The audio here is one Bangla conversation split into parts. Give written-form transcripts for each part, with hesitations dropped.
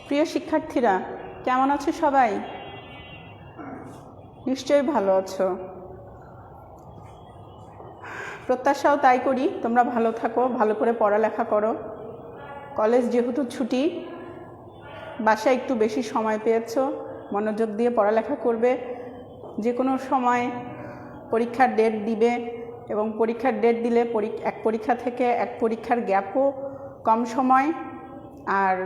প্রিয় শিক্ষার্থীরা, কেমন আছো সবাই? নিশ্চয়ই ভালো আছো। প্রত্যাশাও তাই করি, তোমরা ভালো থাকো, ভালো করে পড়ালেখা করো। কলেজ যেহেতু ছুটি, বাসায় একটু বেশি সময় পেয়েছো, মনোযোগ দিয়ে পড়ালেখা করবে। যে কোনো সময় পরীক্ষার ডেট দিবে এবং পরীক্ষার ডেট দিলে এক পরীক্ষা থেকে এক পরীক্ষার গ্যাপও কম সময়, আর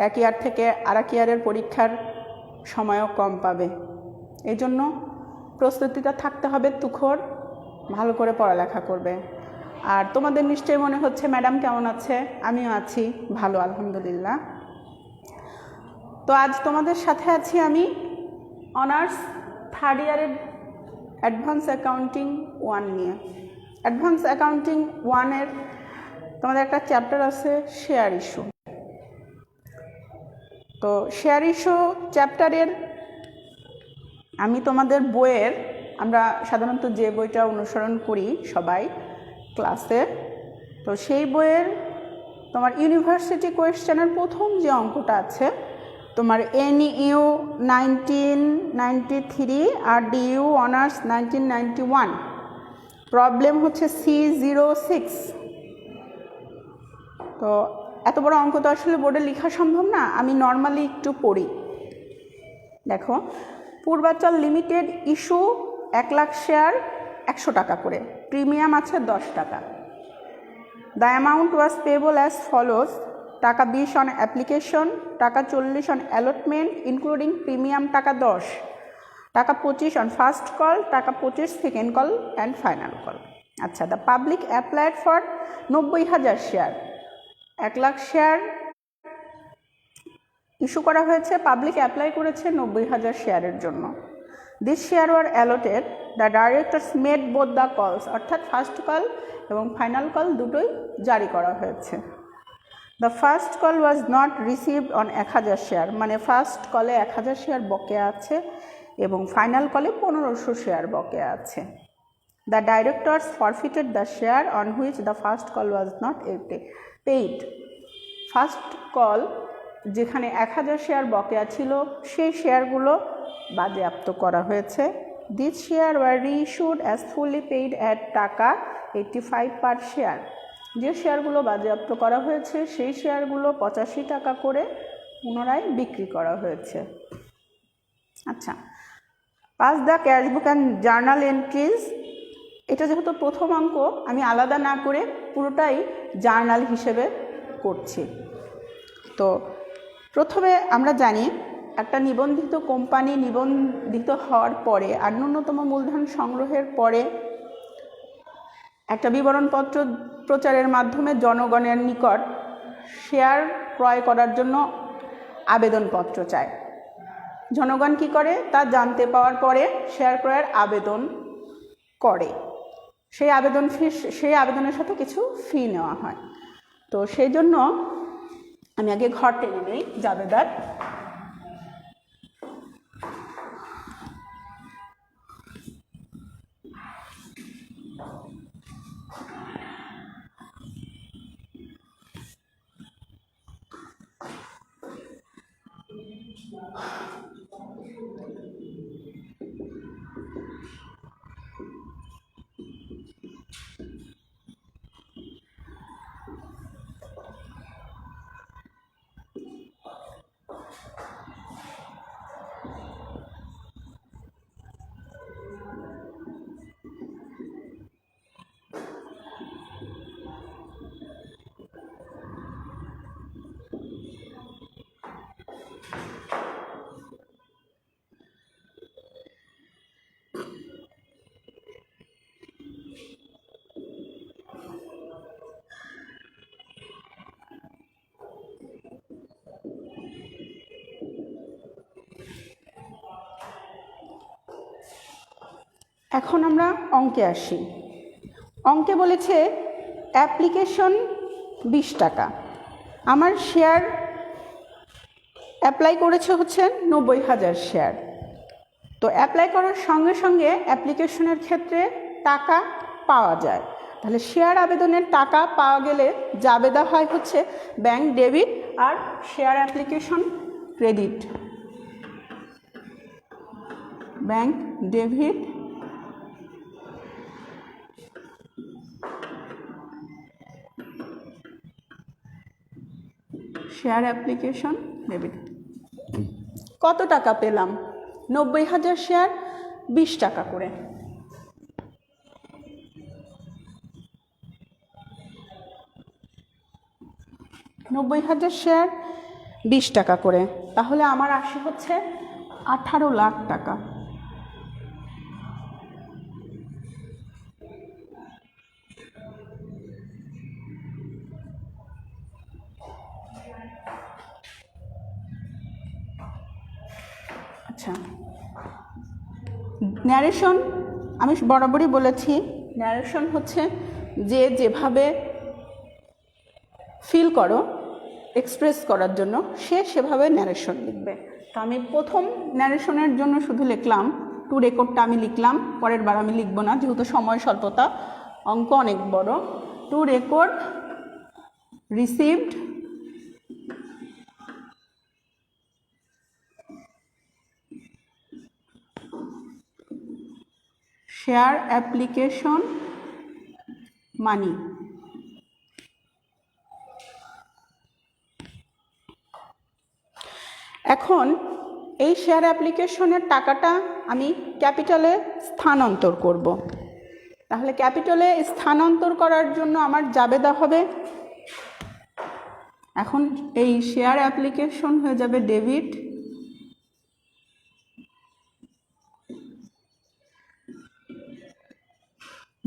এক ইয়ার থেকে আরেক ইয়ারের পরীক্ষার সময়ও কম পাবে। এই জন্য প্রস্তুতিটা থাকতে হবে তুখোড়, ভালো করে পড়ালেখা করবে। আর তোমাদের নিশ্চয়ই মনে হচ্ছে ম্যাডাম কেমন আছে? আমিও আছি ভালো, আলহামদুলিল্লাহ। তো আজ তোমাদের সাথে আছি আমি অনার্স থার্ড ইয়ারের অ্যাডভান্স অ্যাকাউন্টিং 1 নিয়ে। অ্যাডভান্স অ্যাকাউন্টিং 1-এর তোমাদের একটা চ্যাপ্টার আছে শেয়ার ইস্যু। তো শেয়ার ইস্যু চ্যাপ্টারের আমি তোমাদের বইয়ের, আমরা সাধারণত যে বইটা অনুসরণ করি সবাই ক্লাসে, তো সেই বইয়ের তোমার ইউনিভার্সিটি কোয়েশ্চেনের প্রথম যে অঙ্কটা আছে তোমার NEU 1993 আর DU অনার্স 1991, প্রবলেম হচ্ছে C06। তো এত বড় অঙ্ক তো আসলে বোর্ডে লেখা সম্ভব না, আমি নর্মালি একটু পড়ি। দেখো, Purbachal limited issue 1 lakh share 100 টাকা করে, প্রিমিয়াম আছে 10 টাকা। The amount was payable as follows: টাকা 20 অন অ্যাপ্লিকেশন, টাকা 40 অন অ্যালটমেন্ট ইনক্লুডিং প্রিমিয়াম টাকা 10, টাকা 25 অন ফার্স্ট কল, টাকা 25 second call and final call. আচ্ছা, the public applied for 90,000 share. 1 lakh share issue করা হয়েছে, পাবলিক অ্যাপ্লাই করেছে 90,000 শেয়ারের জন্য। This share were allotted, the directors made both the calls, অর্থাৎ ফার্স্ট কল এবং ফাইনাল কল দুটোই জারি করা হয়েছে। The first call was not received on 1000 share, মানে ফার্স্ট কলে 1000 শেয়ার বকেয়া আছে এবং ফাইনাল কলে 1500 শেয়ার বকেয়া আছে। The directors ফরফিটেড the share on which the first call was not paid. First call যেখানে 1000 শেয়ার বকেয়া ছিল সেই শেয়ারগুলো বাজেয়াপ্ত করা হয়েছে। This share were reissued as fully paid at টাকা 85 পার শেয়ার। যে শেয়ারগুলো বাজেয়াপ্ত করা হয়েছে সেই শেয়ারগুলো 85 টাকা করে পুনরায় বিক্রি করা হয়েছে। আচ্ছা, pass the cashbook and journal entries. এটা যেহেতু প্রথম অঙ্ক, আমি আলাদা না করে পুরোটাই জার্নাল হিসেবে করছি। তো প্রথমে আমরা জানি একটা নিবন্ধিত কোম্পানি নিবন্ধিত হওয়ার পরে আর ন্যূনতম মূলধন সংগ্রহের পরে একটা বিবরণপত্র প্রচারের মাধ্যমে জনগণের নিকট শেয়ার ক্রয় করার জন্য আবেদনপত্র চায়। জনগণ কি করে তা জানতে পাওয়ার পরে শেয়ার ক্রয়ের আবেদন করে। সেই আবেদনের সাথে কিছু ফি নেওয়া হয়। তো সেই জন্য আমি আগে ঘর টেনে নেই জাবেদার। এখন আমরা অঙ্কে আসি। অঙ্কে বলেছে অ্যাপ্লিকেশন 20 টাকা, আমার শেয়ার অ্যাপ্লাই করেছে হচ্ছে 90,000 শেয়ার। তো অ্যাপ্লাই করার সঙ্গে সঙ্গে অ্যাপ্লিকেশনের ক্ষেত্রে টাকা পাওয়া যায়। তাহলে শেয়ার আবেদনের টাকা পাওয়া গেলে জাবেদা হয় হচ্ছে ব্যাংক ডেবিট আর share application credit. Bank debit share application debit. কত টাকা পেলাম? 90,000 শেয়ার 20 টাকা করে। 90,000 শেয়ার 20 টাকা করে, তাহলে আমার আসে হচ্ছে 18 লাখ টাকা। আচ্ছা, ন্যারেশন আমি বরাবরই বলেছি, ন্যারেশন হচ্ছে যে যেভাবে ফিল করো এক্সপ্রেস করার জন্য সে সেভাবে ন্যারেশন লিখবে। তো আমি প্রথম ন্যারেশনের জন্য শুধু লিখলাম টু রেকর্ডটা আমি লিখলাম, পরের বার আমি লিখব না যেহেতু সময় স্বল্পতা, অঙ্ক অনেক বড়। To record received share application money. এখন এই শেয়ার অ্যাপ্লিকেশনের টাকাটা আমি ক্যাপিটালে স্থানান্তর করব। তাহলে ক্যাপিটালে স্থানান্তর করার জন্য আমার জাবেদা হবে, এখন এই শেয়ার অ্যাপ্লিকেশন হয়ে যাবে ডেবিট,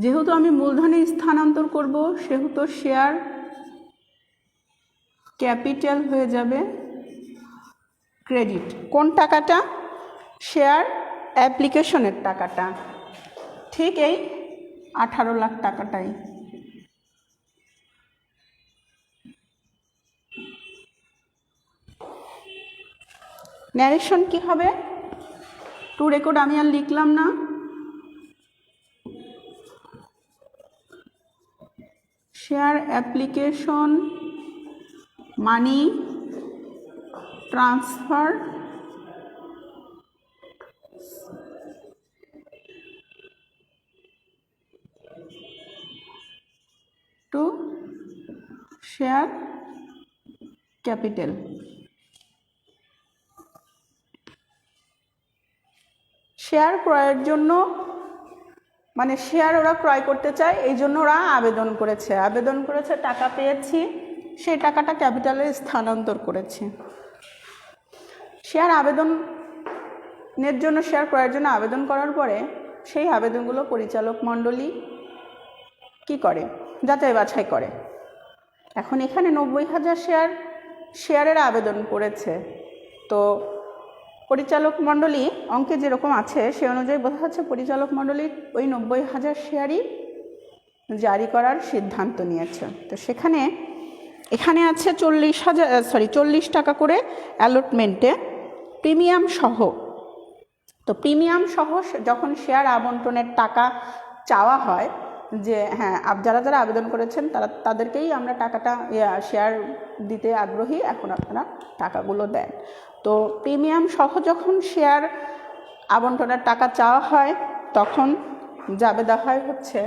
যেহেতু আমি মূলধনে স্থানান্তর করব সেহেতু শেয়ার ক্যাপিটাল হয়ে যাবে ক্রেডিট। কোন টাকাটা? শেয়ার অ্যাপ্লিকেশনের টাকাটা, ঠিক এই 18 লাখ টাকাটাই। ন্যারেশন কি হবে? টু রেকর্ড আমি আর লিখলাম না, share application money transfer to share capital. Share ক্রয়ের জন্য মানে শেয়ার ওরা ক্রয় করতে চায়, এই জন্য ওরা আবেদন করেছে, টাকা পেয়েছি, সেই টাকাটা ক্যাপিটালে স্থানান্তর করেছি। শেয়ার আবেদনের জন্য, শেয়ার ক্রয়ের জন্য আবেদন করার পরে সেই আবেদনগুলো পরিচালক মণ্ডলী কি করে? যাচাই বাছাই করে। এখন এখানে 90,000 শেয়ারের আবেদন করেছে, তো পরিচালক মণ্ডলী অঙ্কে যেরকম আছে সে অনুযায়ী বোঝা যাচ্ছে পরিচালক মণ্ডলী ওই 90,000 শেয়ারই জারি করার সিদ্ধান্ত নিয়েছে। তো এখানে আছে 40 টাকা করে অ্যালটমেন্টে প্রিমিয়াম সহ। তো প্রিমিয়াম সহ যখন শেয়ার আবন্টনের টাকা চাওয়া হয়, যে হ্যাঁ যারা যারা আবেদন করেছেন তাদেরকেই আমরা টাকাটা শেয়ার দিতে আগ্রহী, এখন আপনারা টাকাগুলো দেন। তো প্রিমিয়াম সহ যখন শেয়ার আবন্টনের টাকা চাওয়া হয় তখন জাবেদা হয় হচ্ছে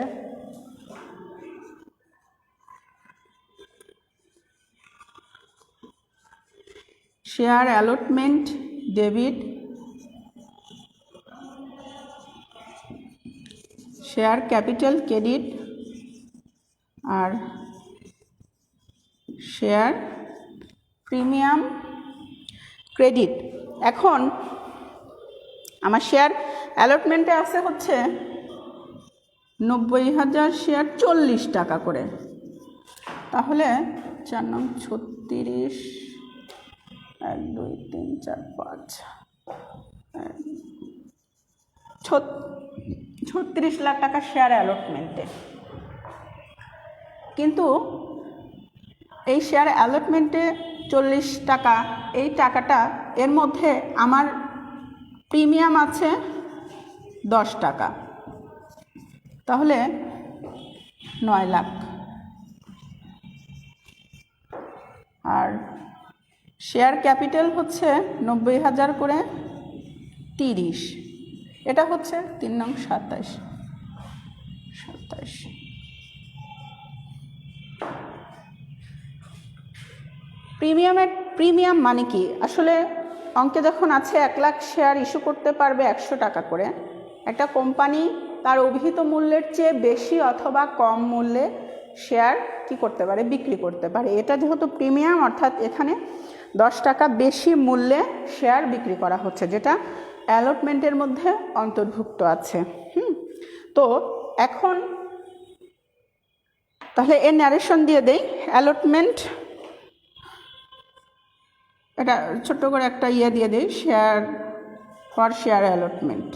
share allotment debit share capital credit আর শেয়ার প্রিমিয়াম ক্রেডিট। এখন আমার শেয়ার অ্যালটমেন্টে আছে হচ্ছে 90,000 শেয়ার 40 টাকা করে, তাহলে 4 নং 36 1 2 3 4 5 36 লাখ টাকা শেয়ার অ্যালটমেন্টে। কিন্তু এই শেয়ার অ্যালটমেন্টে 40 টাকা, এই টাকাটা এর মধ্যে আমার প্রিমিয়াম আছে 10 টাকা, তাহলে 9 লাখ। আর শেয়ার ক্যাপিটাল হচ্ছে 90,000 করে 30, এটা হচ্ছে 3 নং 27। প্রিমিয়াম মানে কি? আসলে অঙ্কে যখন আছে 1 লাখ শেয়ার ইস্যু করতে পারবে 100 টাকা করে, একটা কোম্পানি তার অভিহিত মূল্যের চেয়ে বেশি অথবা কম মূল্যে শেয়ার কি করতে পারে? বিক্রি করতে পারে। এটা যেহেতু প্রিমিয়াম, অর্থাৎ এখানে 10 টাকা বেশি মূল্যে শেয়ার বিক্রি করা হচ্ছে, যেটা অ্যালটমেন্টের মধ্যে অন্তর্ভুক্ত আছে। তো এখন তাহলে এর ন্যারেশন দিয়ে দেই। অ্যালটমেন্ট, এটা ছোট্ট করে একটা দিয়ে দেই, শেয়ার ফর শেয়ার অ্যালটমেন্ট।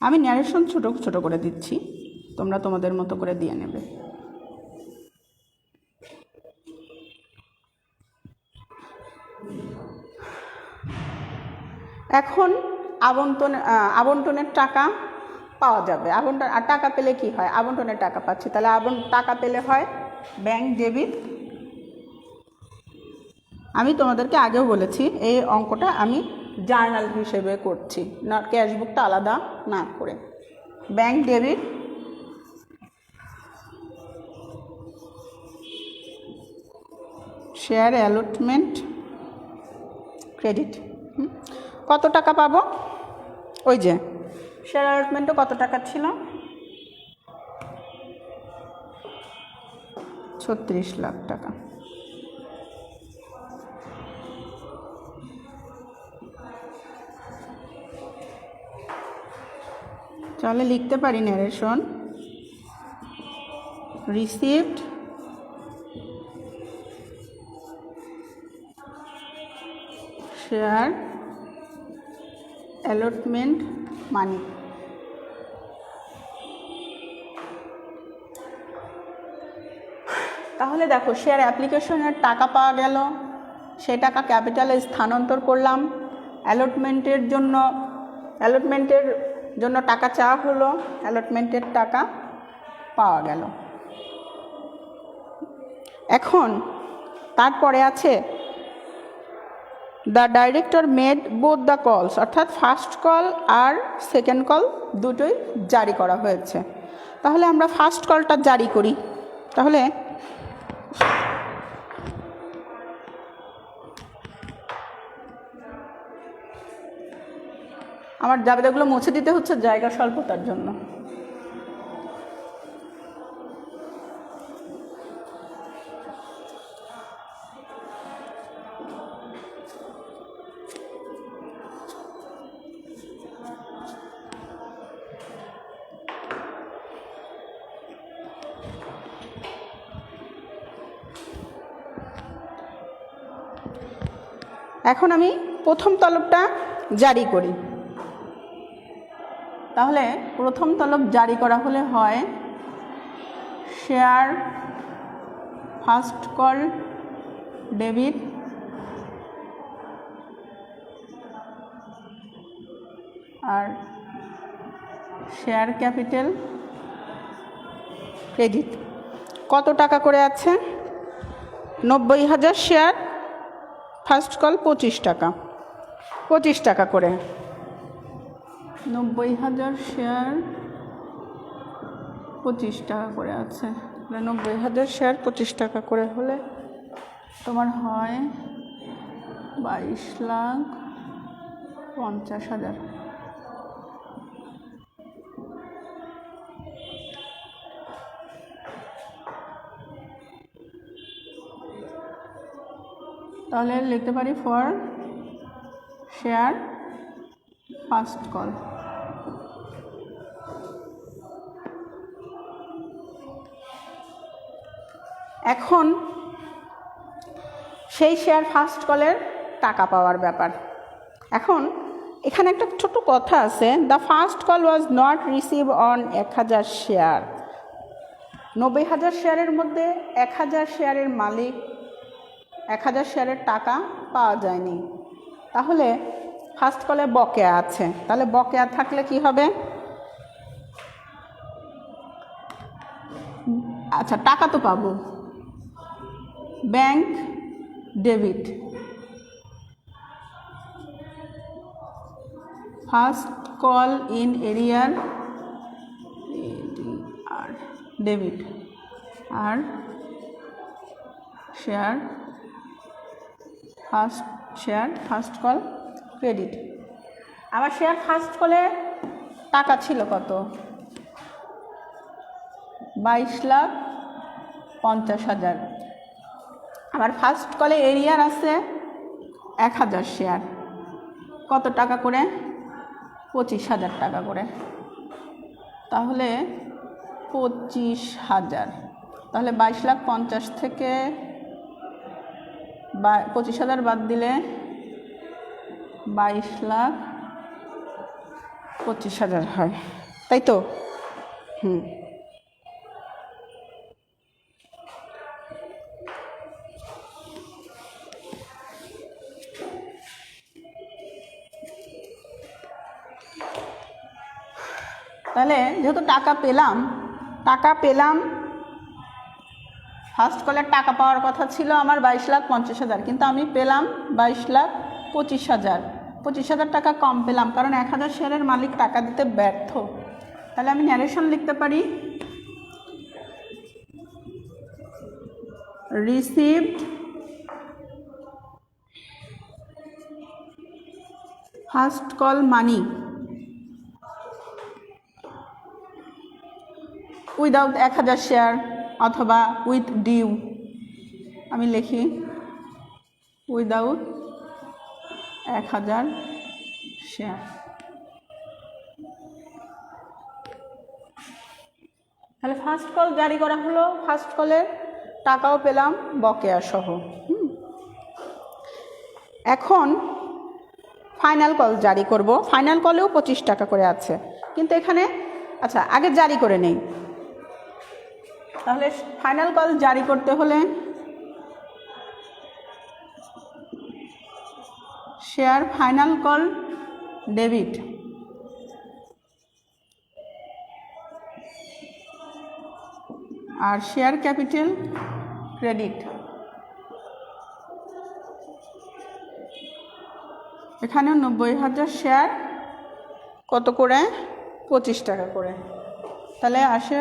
আমি ন্যারেশন ছোট ছোট করে দিচ্ছি, তোমরা তোমাদের মতো করে দিয়ে নেবে। এখন আবন্টনের টাকা পাওয়া যাবে। আবন্টন আর টাকা পেলে কি হয়? আবন্টনের টাকা পাচ্ছি, তাহলে টাকা পেলে হয় ব্যাংক ডেবিট। আমি তোমাদেরকে আগেও বলেছি এই অঙ্কটা আমি জার্নাল হিসেবে করছি, না ক্যাশবুকটা আলাদা না করে। Bank debit share allotment credit. কত টাকা পাবো? ওই যে শেয়ার অ্যালটমেন্টও কত টাকা ছিল? 36 লাখ টাকা। তাহলে লিখতে পারি ন্যারেশন রিসিভড শেয়ার অ্যালটমেন্ট মানি। তাহলে দেখো, শেয়ার অ্যাপ্লিকেশনের টাকা পাওয়া গেল, সেই টাকা ক্যাপিটালে স্থানান্তর করলাম। অ্যালটমেন্টের জন্য টাকা চাওয়া হলো, অ্যালটমেন্টের টাকা পাওয়া গেল। এখন তারপরে আছে the director made both the calls, অর্থাৎ ফার্স্ট কল আর সেকেন্ড কল দুটোই জারি করা হয়েছে। তাহলে আমরা ফার্স্ট কলটা জারি করি। তাহলে আমার জাবেদাগুলো মুছে দিতে হচ্ছে জায়গা স্বল্পতার জন্য। এখন আমি প্রথম তলবটা জারি করি। তাহলে প্রথম তলব জারি করা হলে হয় শেয়ার ফার্স্ট কল ডেবিট আর শেয়ার ক্যাপিটাল ক্রেডিট। কত টাকা করে আছে? 90,000 শেয়ার ফার্স্ট কল 25 টাকা, 25 টাকা করে। 90,000 শেয়ার 25 টাকা করে আছে। 90,000 শেয়ার 25 টাকা করে হলে তোমার হয় 22,50,000। তাহলে লিখতে পারি ফর শেয়ার ফার্স্ট কল। এখন সেই শেয়ার ফার্স্ট কলের টাকা পাওয়ার ব্যাপার। এখন এখানে একটা ছোট কথা আছে, the first call was not receive on 1000 share. 90,000 শেয়ারের মধ্যে 1,000 শেয়ারের মালিক, 1,000 শেয়ারের টাকা পাওয়া যায়নি, তাহলে ফার্স্ট কলে বকেয়া আছে। তাহলে বকেয়া থাকলে কি হবে? আচ্ছা, টাকা তো পাবো, bank debit, first call in এরিয়ার আর ডেবিট, আর শেয়ার ফার্স্ট কল ক্রেডিট। আবার শেয়ার ফার্স্ট কলে টাকা ছিল কত? 22,50,000। আবার ফার্স্ট কলে এরিয়ার আছে 1,000 শেয়ার, কত টাকা করে? 25,000 টাকা করে। তাহলে 25,000, তাহলে 22,50,000 থেকে 25,000 বাদ দিলে 22,25,000 হয়, তাই তো? তাহলে যেহেতু টাকা পেলাম, ফার্স্ট কলের টাকা পাওয়ার কথা ছিল আমার 22,50,000, কিন্তু আমি পেলাম 22,25,000। 25,000 টাকা কম পেলাম, কারণ 1,000 শেয়ারের মালিক টাকা দিতে ব্যর্থ। তাহলে আমি ন্যারেশন লিখতে পারি, রিসিভড ফার্স্ট কল মানি উইদাউট 1,000 শেয়ার, অথবা উইথ ডিউ। আমি লিখি উইদাউট 1,000 শেয়ার। তাহলে ফার্স্ট কল জারি করা হলো, ফার্স্ট কলের টাকাও পেলাম বকেয়া সহ। এখন ফাইনাল কল জারি করব। ফাইনাল কলেও 25 টাকা করে আছে, কিন্তু এখানে আচ্ছা আগে জারি করে নেই। তাহলে ফাইনাল কল জারি করতে হলে শেয়ার ফাইনাল কল ডেবিট, আর শেয়ার ক্যাপিটাল ক্রেডিট। এখানে 90,000 শেয়ার কত করে? 25 টাকা করে। তাহলে আসে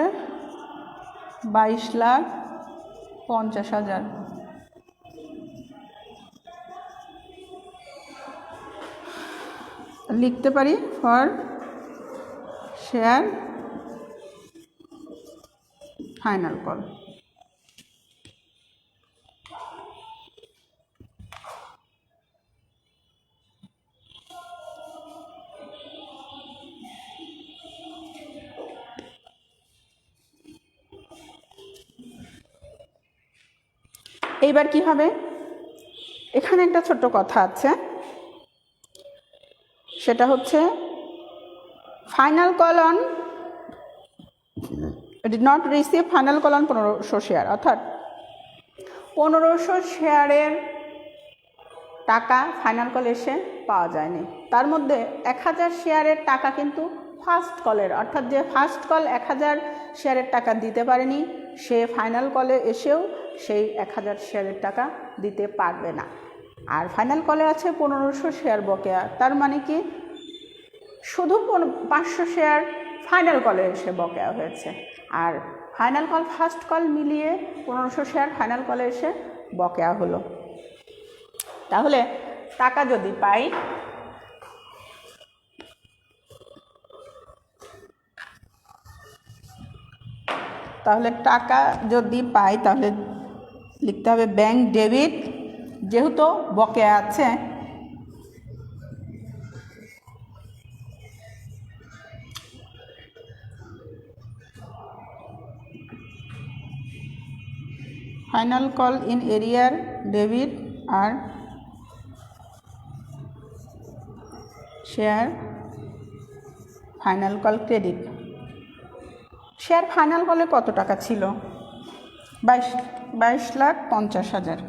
22,50,000। লিখতে পারি ফর শেয়ার ফাইনাল কল। এইবার কি হবে? এখানে একটা ছোট্ট কথা আছে, সেটা হচ্ছে final call on did not receive final call on 1500 share, অর্থাৎ 1500 শেয়ারের টাকা ফাইনাল কল এসে পাওয়া যায়নি। তার মধ্যে 1,000 শেয়ারের টাকা কিন্তু ফার্স্ট কলের, অর্থাৎ যে ফার্স্ট কল 1,000 শেয়ারের টাকা দিতে পারেনি, সে ফাইনাল কলে এসেও সেই 1,000 শেয়ারের টাকা দিতে পারবে না। আর ফাইনাল কলে আছে 1500 শেয়ার বকেয়া, তার মানে কি শুধু 500 শেয়ার ফাইনাল কলে এসে বকেয়া হয়েছে, আর ফাইনাল কল ফার্স্ট কল মিলিয়ে 1500 শেয়ার ফাইনাল কলে এসে বকেয়া হলো। তাহলে টাকা যদি পাই, তাহলে লিখতে হবে ব্যাংক ডেবিট, যেহেতু বকেয়া আছে final call in arrear debit আর share final call credit. Share final কলে কত টাকা ছিল? 22,50,000।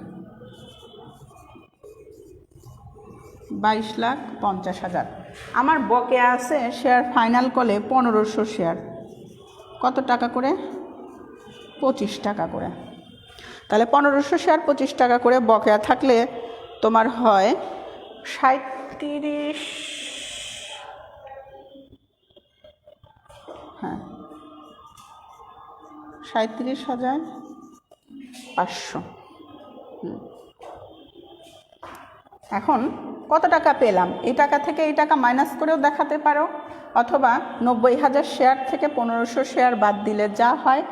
22,50,000। আমার বকেয়া আছে শেয়ার ফাইনাল কলে 1500 শেয়ার। কত টাকা করে? 25 টাকা করে। তাহলে 1500 শেয়ার 25 টাকা করে বকেয়া থাকলে তোমার হয় 37, হ্যাঁ 37,500। এখন কত টাকা পেলাম? এই টাকা থেকে এই টাকা মাইনাস করেও দেখাতে পারো, অথবা 90,000 শেয়ার থেকে 1500 শেয়ার বাদ দিলে যা হয়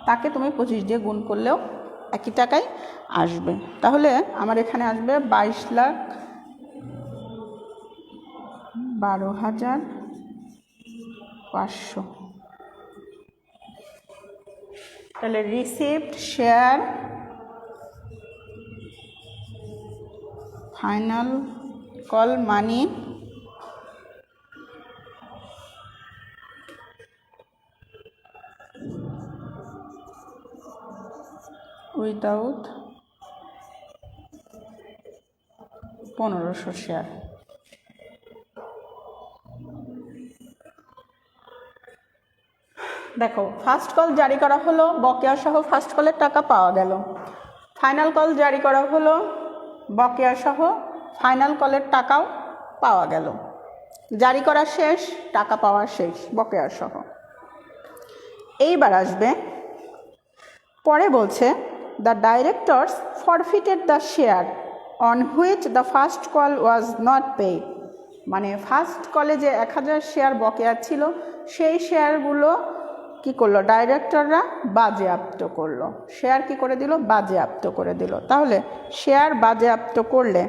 তাকে তুমি 25 দিয়ে গুণ করলেও একই টাকাই আসবে। তাহলে আমার এখানে আসবে 22,12,500। তাহলে রিসিভড শেয়ার ফাইনাল কল মানি উইদাউট 1500 শেয়ার। দেখো, ফার্স্ট কল জারি করা হলো, বকেয়া সহ ফার্স্ট কলের টাকা পাওয়া গেল। ফাইনাল কল জারি করা হলো, বকেয়া সহ ফাইনাল কলের টাকাও পাওয়া গেল। জারি করা শেষ, টাকা পাওয়া শেষ বকেয়া সহ। এইবার আসবে পরে বলছে the directors ফরফিটেড the share on which the first call was not paid. মানে ফার্স্ট কলে যে 1000 শেয়ার বকেয়া ছিল সেই শেয়ারগুলো কি করলো? ডাইরেক্টররা বাজেয়াপ্ত করলো। শেয়ার কি করে দিল? বাজেয়াপ্ত করে দিল। তাহলে শেয়ার বাজেয়াপ্ত করলে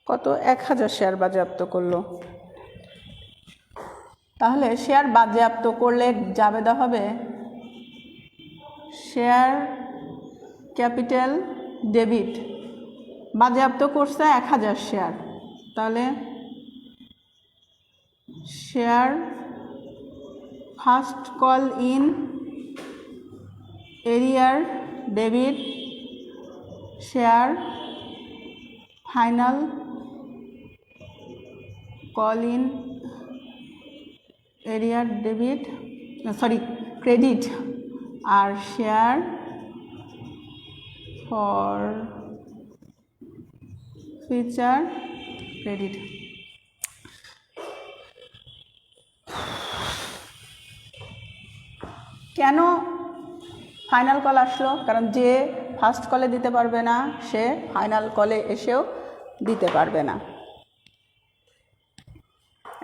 কত? 1000 শেয়ার বাজেয়াপ্ত করলো। তাহলে শেয়ার বাজেয়াপ্ত করলে জাবেদা হবে শেয়ার ক্যাপিটাল ডেবিট। বাজেয়াপ্ত করছে 1000 শেয়ার, তাহলে share first call in arrear debit, share final call in arrear debit, credit, আর শেয়ার ফর ফিউচার ক্রেডিট। কেন ফাইনাল কল আসলো? কারণ যে ফার্স্ট কলে দিতে পারবে না সে ফাইনাল কলে এসেও দিতে পারবে না।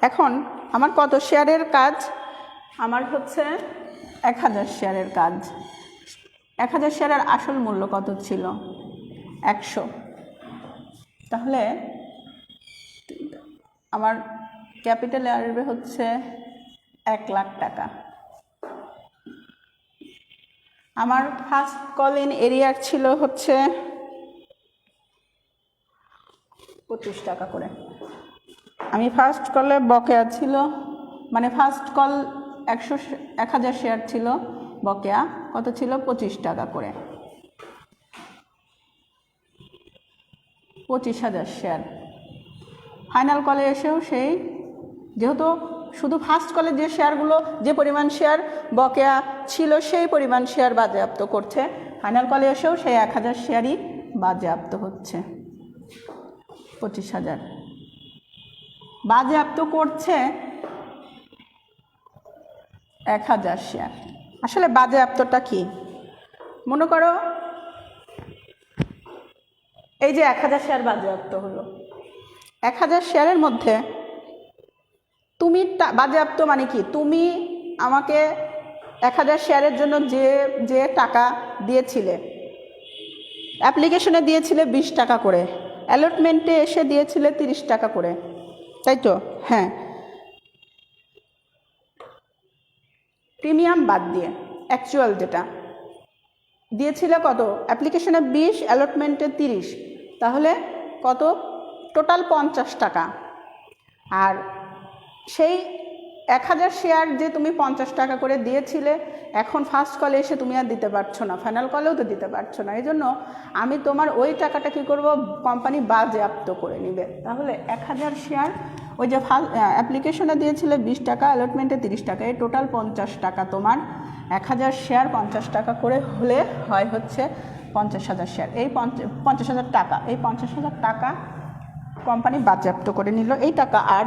এখন আমার কত শেয়ারের কাজ? আমার হচ্ছে 1000 শেয়ারের কাজ। 1000 শেয়ারের আসল মূল্য কত ছিল? 100। তাহলে আমার ক্যাপিটালে আসবে হচ্ছে 1,00,000 টাকা। আমার ফার্স্ট কল ইন এরিয়ার ছিল হচ্ছে 25 টাকা করে। আমি ফার্স্ট কলে বকেয়া ছিল, মানে ফার্স্ট কল 1000 শেয়ার ছিল, বকেয়া কত ছিল? 25 টাকা করে। 25,000 শেয়ার। ফাইনাল কলে এসেও সেই, যেহেতু শুধু ফার্স্ট কলে যে শেয়ারগুলো, যে পরিমাণ শেয়ার বকেয়া ছিল সেই পরিমাণ শেয়ার বাজেয়াপ্ত করছে, ফাইনাল কলে এসেও সেই 1000 শেয়ারই বাজেয়াপ্ত হচ্ছে। 25,000 বাজেয়াপ্ত করছে 1000 শেয়ার। আসলে বাজেয়াপ্তটা কি? মনে করো এই যে 1000 শেয়ার বাজেয়াপ্ত হলো, 1000 শেয়ারের মধ্যে তুমি বাজেয়াপ্ত মানে কি? তুমি আমাকে 1000 শেয়ারের জন্য যে টাকা দিয়েছিলে অ্যাপ্লিকেশনে দিয়েছিলে 20 টাকা করে, অ্যালটমেন্টে এসে দিয়েছিলে 30 টাকা করে, তাই তো? হ্যাঁ, প্রিমিয়াম বাদ দিয়ে অ্যাকচুয়াল যেটা দিয়েছিলে কত? অ্যাপ্লিকেশনে 20, অ্যালটমেন্টে 30, তাহলে কত? টোটাল 50 টাকা। আর সেই 1000 শেয়ার যে তুমি 50 টাকা করে দিয়েছিলে, এখন ফার্স্ট কলে এসে তুমি আর দিতে পারছো না, ফাইনাল কলেও তো দিতে পারছো না। এই জন্য আমি তোমার ওই টাকাটা কী করব, কোম্পানি বাজেয়াপ্ত করে নেবে। তাহলে 1000 শেয়ার ওই যে অ্যাপ্লিকেশনে দিয়েছিলে 20 টাকা, অ্যালটমেন্টে 30 টাকা, এই টোটাল 50 টাকা তোমার। 1000 শেয়ার 50 টাকা করে হলে হয় হচ্ছে 50,000 শেয়ার। এই 50,000 টাকা, এই 50,000 টাকা কোম্পানি বাজেয়াপ্ত করে নিল। এই টাকা আর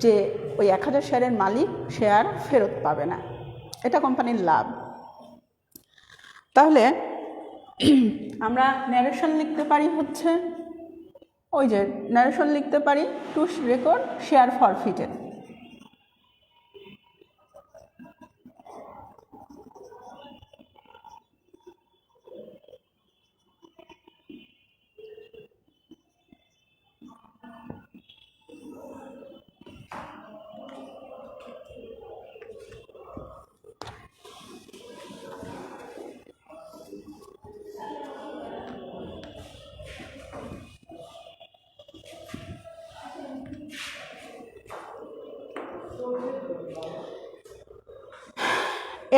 যে ওই 1000 শেয়ারের মালিক শেয়ার ফেরত পাবে না, এটা কোম্পানির লাভ। তাহলে আমরা ন্যারেশন লিখতে পারি হচ্ছে, ওই যে ন্যারেশন লিখতে পারি টু রেকর্ড শেয়ার ফরফিটেড।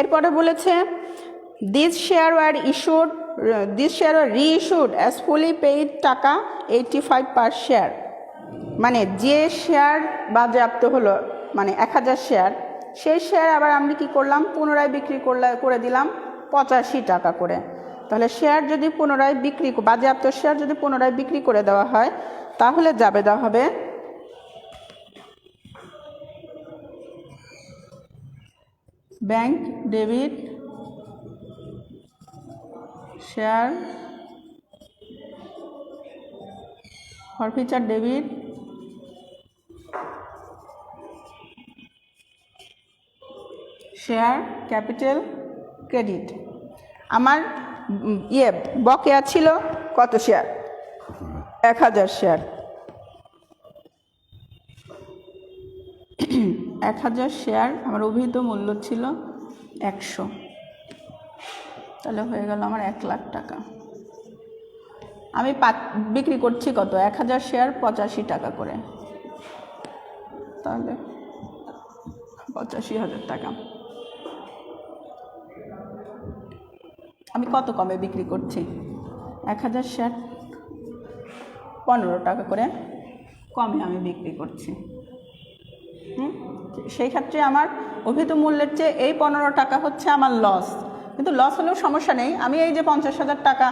এরপরে বলেছে this share were reissued as fully paid টাকা 85 পার শেয়ার। মানে যে শেয়ার বাজেয়াপ্ত হলো, মানে 1000 শেয়ার, সেই শেয়ার আবার আমরা কি করলাম, পুনরায় বিক্রি করে দিলাম 85 টাকা করে। তাহলে শেয়ার যদি পুনরায় বাজেয়াপ্ত শেয়ার যদি পুনরায় বিক্রি করে দেওয়া হয়, তাহলে জাবেদা হবে bank debit share forfeiture debit share capital credit. আমার বকেয়া ছিল কত শেয়ার? 1000 শেয়ার। 1000 শেয়ার আমার অভিহিত মূল্য ছিল 100, তাহলে হয়ে গেল আমার 1 লাখ টাকা। আমি বিক্রি করছি কত? 1000 শেয়ার 85 টাকা করে, তাহলে 85,000 টাকা। আমি কত কমে বিক্রি করছি? 1000 শেয়ার 15 টাকা করে কমে আমি বিক্রি করছি। সেই ক্ষেত্রে আমার অভিহিত মূল্যের চেয়ে এই 15 টাকা হচ্ছে আমার লস, কিন্তু লস হলেও সমস্যা নেই, আমি এই যে 50,000 টাকা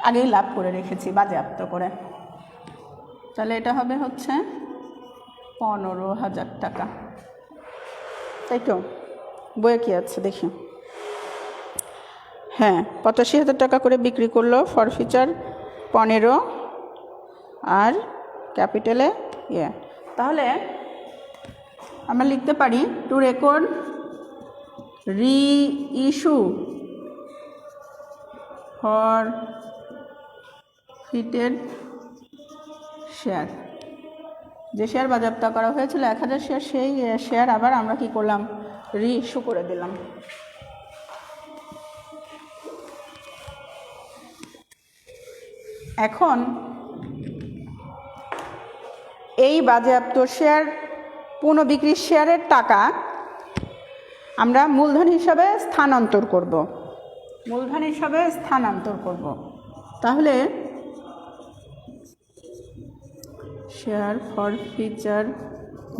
আগেই লাভ করে রেখেছি বাজেয়াপ্ত করে। তাহলে এটা হবে হচ্ছে 15,000 টাকা, তাই তো? বইয়ে কি আছে দেখি। হ্যাঁ, 85,000 টাকা করে বিক্রি করলো, ফরফিচার 15 আর ক্যাপিটালে তাহলে আমরা লিখতে পারি টু রেকর্ড রিইস্যু ফরফিটেড শেয়ার। যে শেয়ার বাজেয়াপ্ত করা হয়েছিল 1000 শেয়ার, সেই শেয়ার আবার আমরা কি করলাম? রিইস্যু করে দিলাম। এখন এই বাজেয়াপ্ত শেয়ার পুনঃবিক্রির শেয়ারের টাকা আমরা মূলধন হিসাবে স্থানান্তর করব। তাহলে শেয়ার ফরফিচার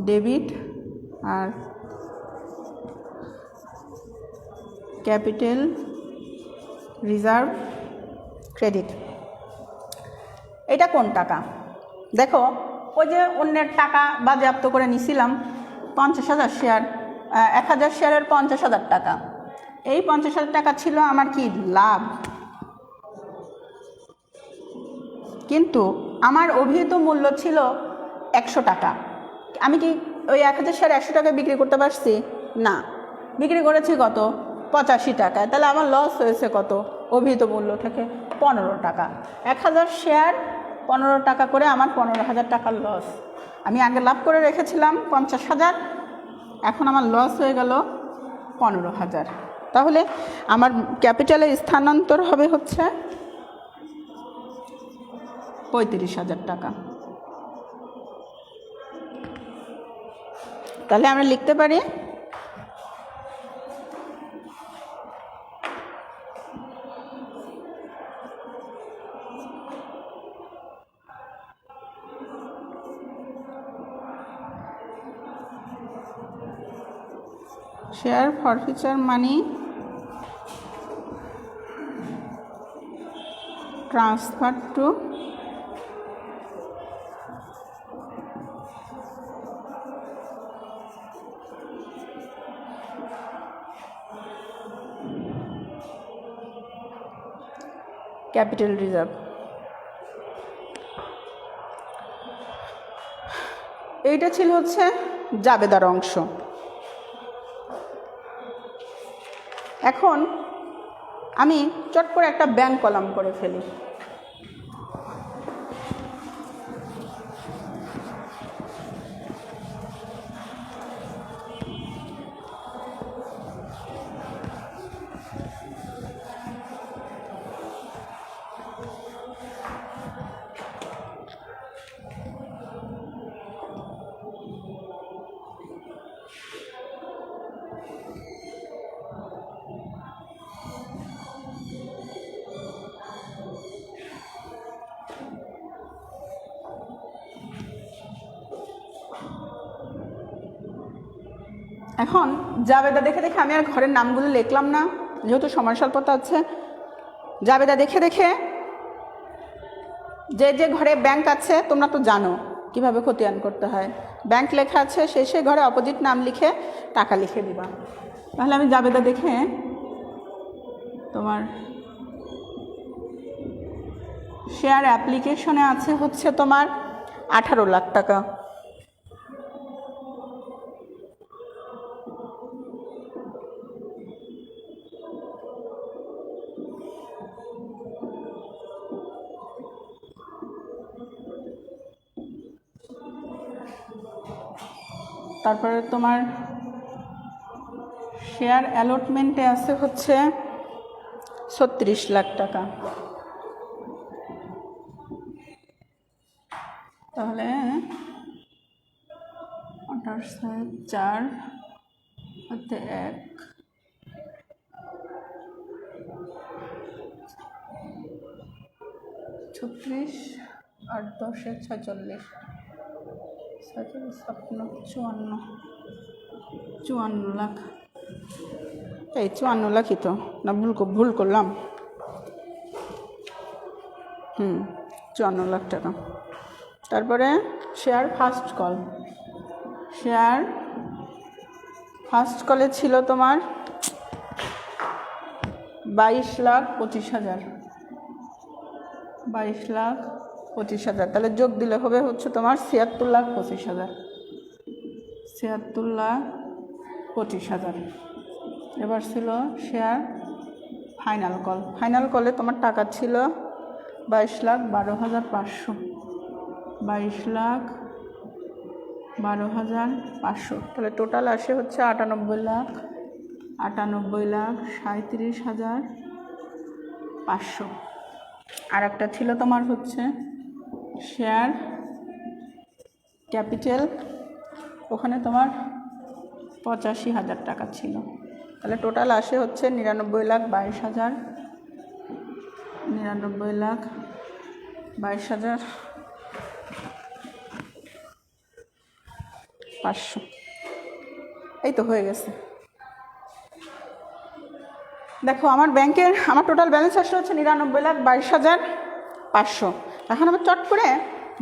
ডেবিট আর ক্যাপিটাল রিজার্ভ ক্রেডিট। এটা কোন টাকা? দেখো, ওই যে অন্যের টাকা বাজেয়াপ্ত করে নিছিলাম 50,000 শেয়ার, 1000 শেয়ারের 50,000 টাকা। এই 50,000 টাকা ছিল আমার কি লাভ, কিন্তু আমার অভিহিত মূল্য ছিল 100 টাকা। আমি কি ওই 1000 শেয়ার 100 টাকায় বিক্রি করতে পারছি? না, বিক্রি করেছি কত? 85 টাকায়। তাহলে আমার লস হয়েছে কত? অভিহিত মূল্য থেকে 15 টাকা। 1000 শেয়ার 15 টাকা করে আমার 15,000 টাকার লস। আমি আগে লাভ করে রেখেছিলাম 50,000, এখন আমার লস হয়ে গেল 15,000। তাহলে আমার ক্যাপিটালে স্থানান্তর হবে হচ্ছে 35,000 টাকা। তাহলে আমরা লিখতে পারি share forfeiture money transferred to capital reserve। এইটা ছিল হচ্ছে জাবেদার অংশ। এখন আমি চট করে একটা ব্যাংক কলাম করে ফেলি। এখন জাবেদা দেখে দেখে আমি আর ঘরের নামগুলো লিখলাম না, যেহেতু সময় স্বল্পতা আছে। জাবেদা দেখে দেখে যে যে ঘরে ব্যাংক আছে তোমরা তো জানো কিভাবে খতিয়ান করতে হয়। ব্যাংক লেখা আছে, শেষে ঘরে অপোজিট নাম লিখে টাকা লিখে দিবা। তাহলে আমি জাবেদা দেখে তোমার শেয়ার অ্যাপ্লিকেশনে আছে হচ্ছে তোমার 18 লাখ টাকা। তারপরে তোমার শেয়ার অ্যালটমেন্টে আছে হচ্ছে 36 লাখ টাকা। তাহলে 4 হতে 1 36 আর 10 46 54 লাখ। এই 54 লাখই তো, না ভুল করলাম? 54 লাখ টাকা। তারপরে share first call, share first কলে ছিল তোমার 22,25,000। 22,25,000, তাহলে যোগ দিলে হবে হচ্ছে তোমার 76,25,000। 76,25,000। এবার ছিল শেয়ার ফাইনাল কল। ফাইনাল কলে তোমার টাকা ছিল 22,12,500। 22,12,500, তাহলে টোটাল আসে হচ্ছে 98,37,500। আর একটা ছিল তোমার হচ্ছে শেয়ার ক্যাপিটাল, ওখানে তোমার 85,000 টাকা ছিল। তাহলে টোটাল আসে হচ্ছে 99,22,000। 99,22,500। এই তো হয়ে গেছে। দেখো আমার ব্যাংকের আমার টোটাল ব্যালেন্স আসলে হচ্ছে 99,22,500। এখন আমি চট করে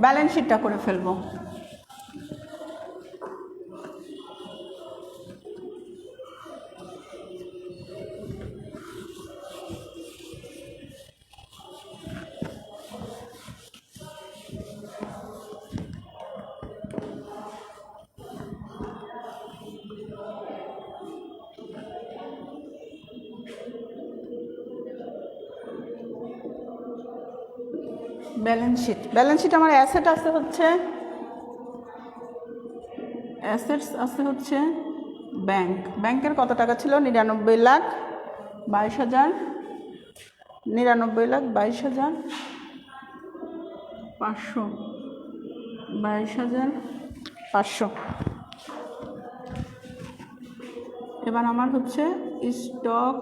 ব্যালেন্স শিটটা করে ফেলবো। ব্যালেন্স শিট আমার অ্যাসেট আছে হচ্ছে ব্যাংকের কত টাকা ছিল? 99,22,000, 99,22,500, 22,500। এবার আমার হচ্ছে স্টক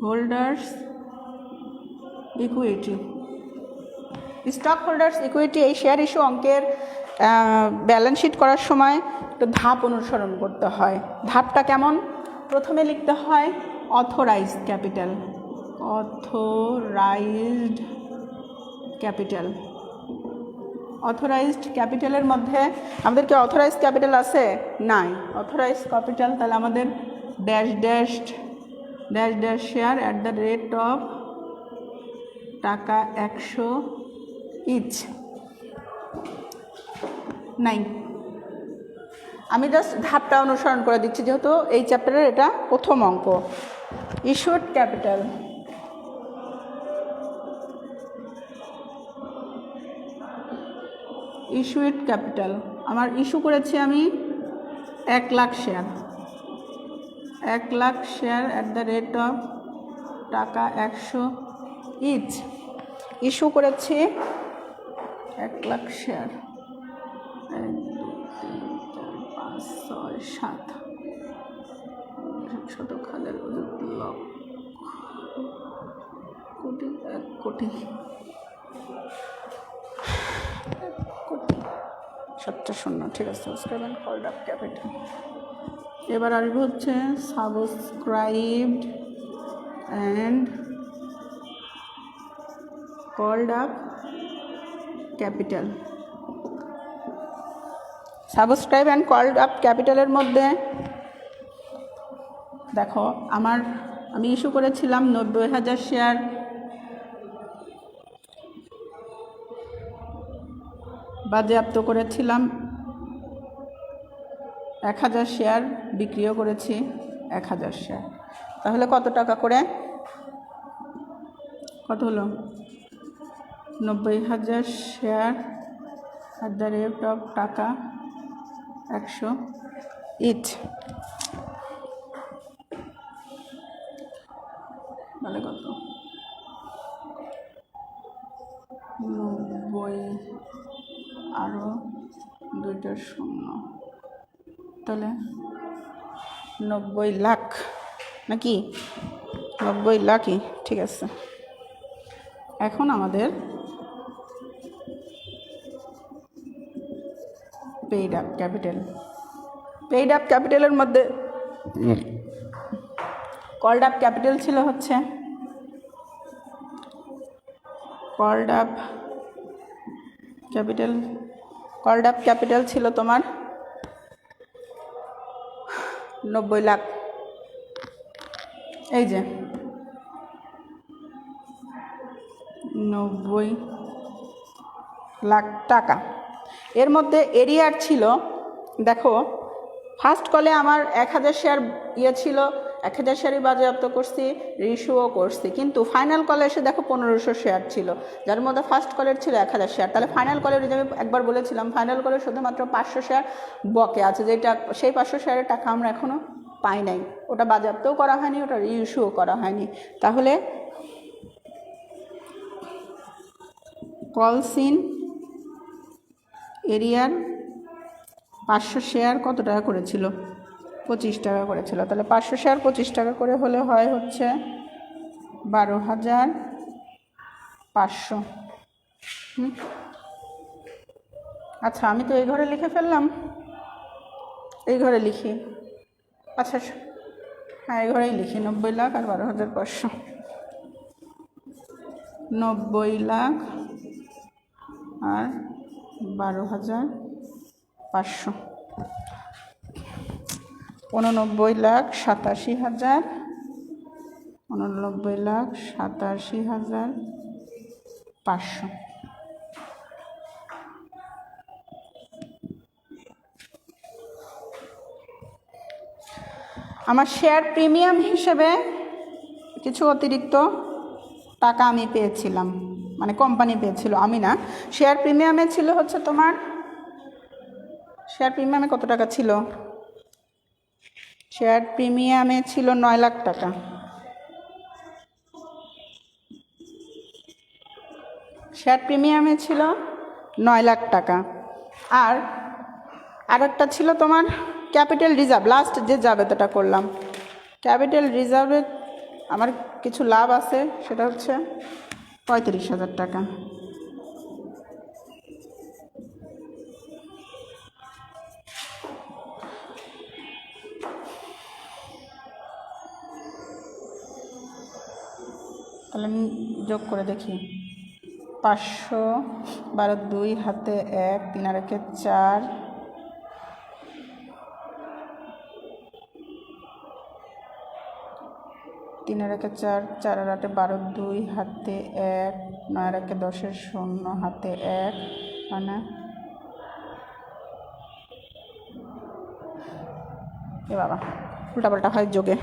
হোল্ডার্স ইকুইটি। এই শেয়ার ইস্যু অঙ্কের ব্যালেন্স শিট করার সময় একটু ধাপ অনুসরণ করতে হয়। ধাপটা কেমন? প্রথমে লিখতে হয় অথরাইজড ক্যাপিটালের মধ্যে আমাদের কি অথরাইজড ক্যাপিটাল আছে? নাই। অথরাইজড ক্যাপিটাল তাহলে আমাদের dash share at the rate of টাকা 100 ইচ। নাই, আমি জাস্ট ধাপটা অনুসরণ করে দিচ্ছি যেহেতু এই চ্যাপ্টারের এটা প্রথম অঙ্ক। ইস্যুড ক্যাপিটাল আমার ইস্যু করেছি আমি 1,00,000 share, 1,00,000 share at the rate of টাকা 100 ইচ। ইস্যু করেছি 1,00,000 শেয়ার, 1, 2, 3, 4, 5, 6, 7 শতখালের লক্ষ কোটি, 1 কোটি 7টা শূন্য। ঠিক আছে, subscribe and called up capital. এবার আসবে হচ্ছে subscribed and called up capital. Subscribe and called up ক্যাপিটালের মধ্যে দেখো আমি ইস্যু করেছিলাম 90,000 শেয়ার, বাজেয়াপ্ত করেছিলাম 1,000 শেয়ার, বিক্রিও করেছি 1,000 শেয়ার। তাহলে কত টাকা করে? কত হলো? 90,000 share at the rate of টাকা 100 ইচ। তাহলে কত? 90 আরও 2টা শূন্য, তাহলে 90 লাখ নাকি? 90 লাখই। ঠিক আছে, এখন আমাদের পেইড আপ ক্যাপিটালের মধ্যে কল্ড আপ ক্যাপিটাল ছিল হচ্ছে কল্ড আপ ক্যাপিটাল ছিল তোমার 90 লাখ। এই যে 90 লাখ টাকা। এর মধ্যে এরিয়ার ছিল, দেখো ফার্স্ট কলে আমার 1,000 শেয়ার ছিল, 1,000 শেয়ারই বাজেয়াপ্ত করছি, রিস্যুও করছি, কিন্তু ফাইনাল কলে এসে দেখো 1,500 শেয়ার ছিল, যার মধ্যে ফার্স্ট কলের ছিল 1,000 শেয়ার। তাহলে ফাইনাল কলের যে আমি একবার বলেছিলাম ফাইনাল কলের শুধুমাত্র 500 শেয়ার বকে আছে, যেটা সেই 500 শেয়ারের টাকা আমরা এখনও পাই নাই, ওটা বাজেয়াপ্তও করা হয়নি, ওটা রিইস্যুও করা হয়নি। তাহলে কলস ইন এরিয়ার 500 শেয়ার কত টাকা করেছিল? 25 টাকা করেছিল। তাহলে 500 শেয়ার 25 টাকা করে হলে হয় হচ্ছে 12,500। আচ্ছা, আমি তো এই ঘরে লিখে ফেললাম, এই ঘরে লিখি। আচ্ছা হ্যাঁ, এই ঘরেই লিখি 90 লাখ আর 12,500। 90 লাখ আর 12,500, 89,87,000, 89,87,500। আমার শেয়ার প্রিমিয়াম হিসেবে কিছু অতিরিক্ত টাকা আমি পেয়েছিলাম। মানে কোম্পানি পেয়েছিল, আমি না। শেয়ার প্রিমিয়ামে ছিল হচ্ছে তোমার, শেয়ার প্রিমিয়ামে কত টাকা ছিল? শেয়ার প্রিমিয়ামে ছিল 9 লাখ টাকা। শেয়ার প্রিমিয়ামে ছিল 9 লাখ টাকা। আর আরেকটা ছিল তোমার ক্যাপিটাল রিজার্ভ, লাস্ট যে জাবেদাটা করলাম, ক্যাপিটাল রিজার্ভে আমার কিছু লাভ আছে, সেটা হচ্ছে 35,000 টাকা। তাহলে আমি যোগ করে দেখি, 500 12 2 হাতে 1 3 আর 1 4, 3 আর 1 4, 4 আর 8 12 2 হাতে 1 9 আর 1 10 0 হাতে 1, মানে এ বাবা উল্টাপাল্টা হয় যোগে।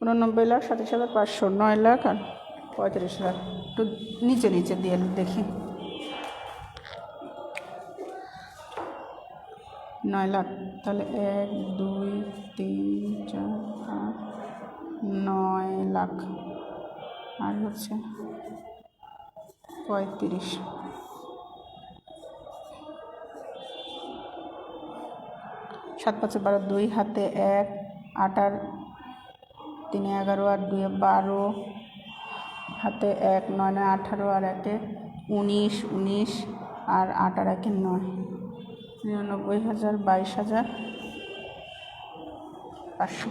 89,37,500, 9 লাখ আর 35,000। একটু নিচে নিচে দিয়ে দেখি, 9 লাখ, তাহলে 1 2 3 4 5 9 লাখ, আর হচ্ছে 35। 7 5 12 2 হাতে 1 8 আর 3 11 আর 2 12 হাতে 1 9 18 আর 1 19 19 আর 8 আর 1 9, 99,000 22,500।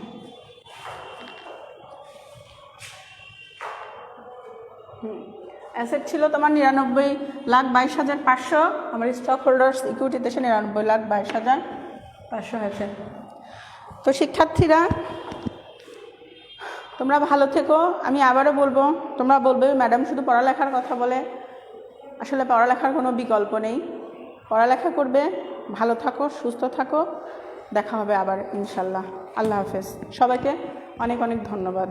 অ্যাসেট ছিল তোমার 99,22,500। আমার স্টক হোল্ডার্স ইকুইটিতে এসে 99,22,500 হয়েছে। তো শিক্ষার্থীরা তোমরা ভালো থেকো। আমি আবারও বলবো, তোমরা বলবে ম্যাডাম শুধু পড়ালেখার কথা বলে, আসলে পড়ালেখার কোনো বিকল্প নেই। পড়ালেখা করবে, ভালো থাকো, সুস্থ থাকো, দেখা হবে আবার ইনশাল্লাহ। আল্লাহ হাফেজ। সবাইকে অনেক অনেক ধন্যবাদ।